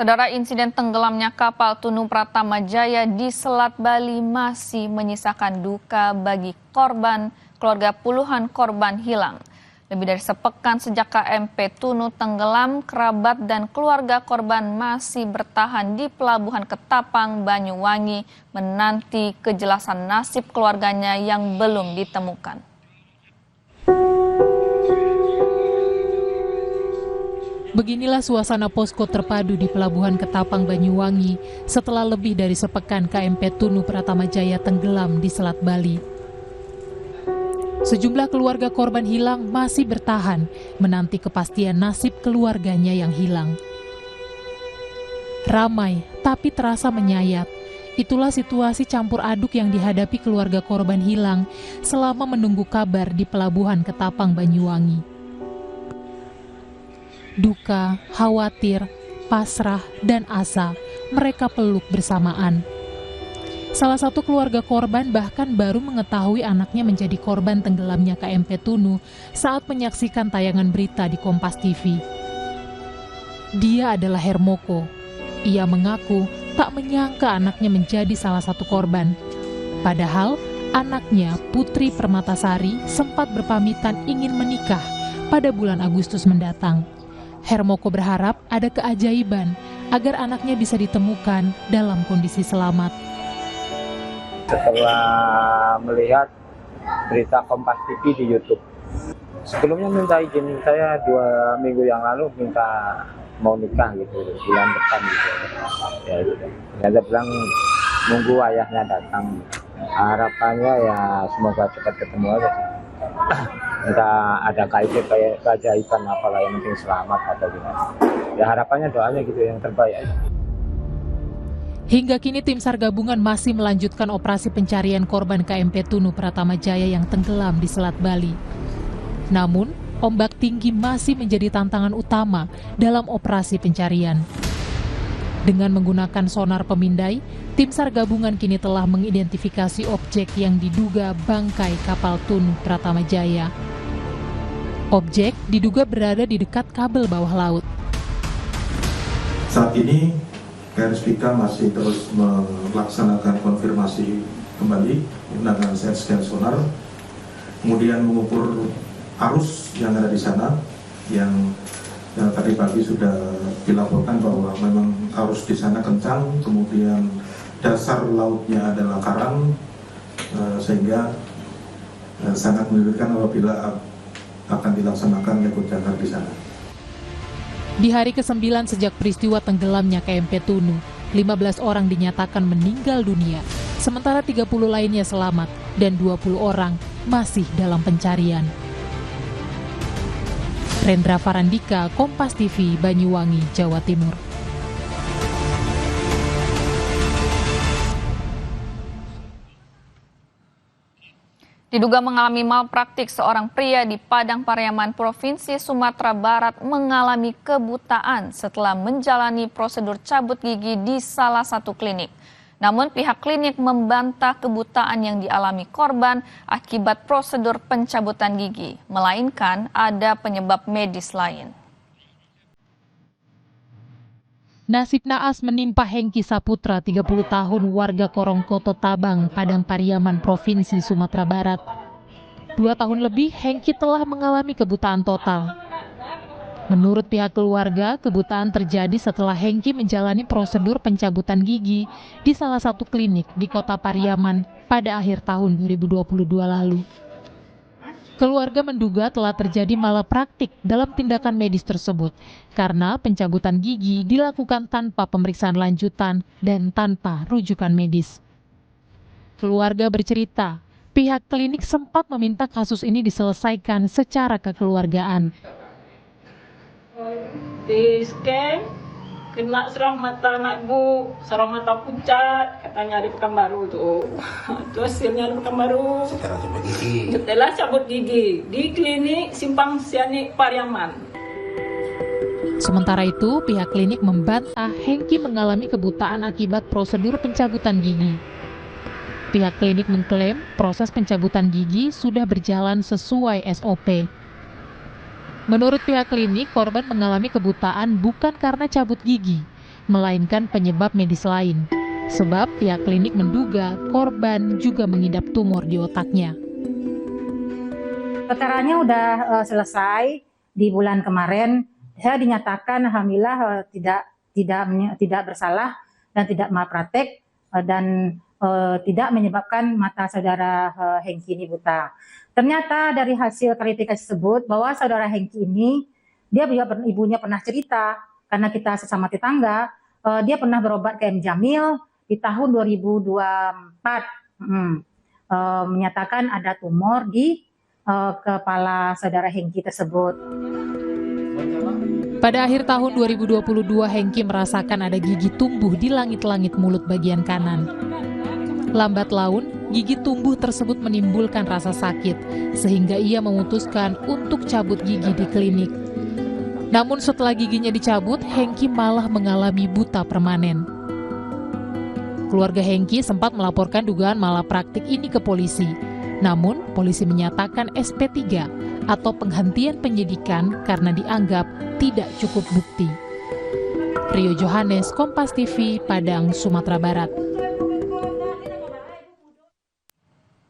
Saudara, insiden tenggelamnya kapal Tunu Pratama Jaya di Selat Bali masih menyisakan duka bagi korban, keluarga puluhan korban hilang. Lebih dari sepekan sejak KMP Tunu tenggelam, kerabat dan keluarga korban masih bertahan di Pelabuhan Ketapang, Banyuwangi, menanti kejelasan nasib keluarganya yang belum ditemukan. Beginilah suasana posko terpadu di Pelabuhan Ketapang, Banyuwangi setelah lebih dari sepekan KMP Tunu Pratama Jaya tenggelam di Selat Bali. Sejumlah keluarga korban hilang masih bertahan menanti kepastian nasib keluarganya yang hilang. Ramai tapi terasa menyayat. Itulah situasi campur aduk yang dihadapi keluarga korban hilang selama menunggu kabar di Pelabuhan Ketapang, Banyuwangi. Duka, khawatir, pasrah, dan asa mereka peluk bersamaan. Salah satu keluarga korban bahkan baru mengetahui anaknya menjadi korban tenggelamnya KMP Tunu saat menyaksikan tayangan berita di Kompas TV. Dia adalah Hermoko. Ia mengaku tak menyangka anaknya menjadi salah satu korban. Padahal anaknya, Putri Permatasari, sempat berpamitan ingin menikah pada bulan Agustus mendatang. Hermoko berharap ada keajaiban agar anaknya bisa ditemukan dalam kondisi selamat. Setelah melihat berita Kompas TV di YouTube, sebelumnya minta izin saya 2 minggu yang lalu minta mau nikah gitu bulan depan gitu. Ya gitu. Dia bilang nunggu ayahnya datang. Harapannya ya semoga cepat ketemu aja sih. Entah ada keajaiban apalah, yang penting selamat atau gimana. Ya harapannya doanya gitu yang terbaik aja. Hingga kini tim SAR gabungan masih melanjutkan operasi pencarian korban KMP Tunu Pratama Jaya yang tenggelam di Selat Bali. Namun, ombak tinggi masih menjadi tantangan utama dalam operasi pencarian. Dengan menggunakan sonar pemindai, tim SAR gabungan kini telah mengidentifikasi objek yang diduga bangkai kapal Tunu Pratama Jaya. Objek diduga berada di dekat kabel bawah laut. Saat ini KRSPK masih terus melaksanakan konfirmasi kembali menggunakan scan sonar, kemudian mengukur arus yang ada di sana yang tadi pagi sudah dilaporkan bahwa memang arus di sana kencang, kemudian dasar lautnya adalah karang, sehingga sangat menyulitkan apabila akan dilaksanakan lekuk jangkar di sana. Di hari ke-9 sejak peristiwa tenggelamnya KMP Tunu, 15 orang dinyatakan meninggal dunia, sementara 30 lainnya selamat dan 20 orang masih dalam pencarian. Rendra Farandika, Kompas TV, Banyuwangi, Jawa Timur. Diduga mengalami malpraktik, seorang pria di Padang Pariaman, Provinsi Sumatera Barat mengalami kebutaan setelah menjalani prosedur cabut gigi di salah satu klinik. Namun pihak klinik membantah kebutaan yang dialami korban akibat prosedur pencabutan gigi, melainkan ada penyebab medis lain. Nasib naas menimpa Hengki Saputra, 30 tahun, warga Korongkoto Tabang, Padang Pariaman, Provinsi Sumatera Barat. 2 tahun lebih, Hengki telah mengalami kebutaan total. Menurut pihak keluarga, kebutaan terjadi setelah Hengki menjalani prosedur pencabutan gigi di salah satu klinik di Kota Pariaman pada akhir tahun 2022 lalu. Keluarga menduga telah terjadi malapraktik dalam tindakan medis tersebut karena pencabutan gigi dilakukan tanpa pemeriksaan lanjutan dan tanpa rujukan medis. Keluarga bercerita, pihak klinik sempat meminta kasus ini diselesaikan secara kekeluargaan. Di scan, kena serang mata anak bu, serang mata pucat, katanya di Pekanbaru tuh. Terus hasilnya di Pekanbaru. Setelah cabut gigi di klinik Simpang Siani Pariaman. Sementara itu, pihak klinik membantah Hengki mengalami kebutaan akibat prosedur pencabutan gigi. Pihak klinik mengklaim proses pencabutan gigi sudah berjalan sesuai SOP. Menurut pihak klinik, korban mengalami kebutaan bukan karena cabut gigi, melainkan penyebab medis lain. Sebab pihak klinik menduga korban juga mengidap tumor di otaknya. Perkaranya udah selesai di bulan kemarin. Saya dinyatakan alhamdulillah tidak bersalah dan tidak malpraktek dan tidak menyebabkan mata saudara Hengki ini buta. Ternyata dari hasil klarifikasi tersebut bahwa saudara Hengki ini ibunya pernah cerita karena kita sesama tetangga, dia pernah berobat ke M. Jamil di tahun 2024 menyatakan ada tumor di kepala saudara Hengki tersebut. Pada akhir tahun 2022, Hengki merasakan ada gigi tumbuh di langit-langit mulut bagian kanan. Lambat laun, gigi tumbuh tersebut menimbulkan rasa sakit, sehingga ia memutuskan untuk cabut gigi di klinik. Namun setelah giginya dicabut, Hengki malah mengalami buta permanen. Keluarga Hengki sempat melaporkan dugaan malapraktik ini ke polisi. Namun, polisi menyatakan SP3 atau penghentian penyidikan karena dianggap tidak cukup bukti. Rio Johannes, Kompas TV, Padang, Sumatera Barat.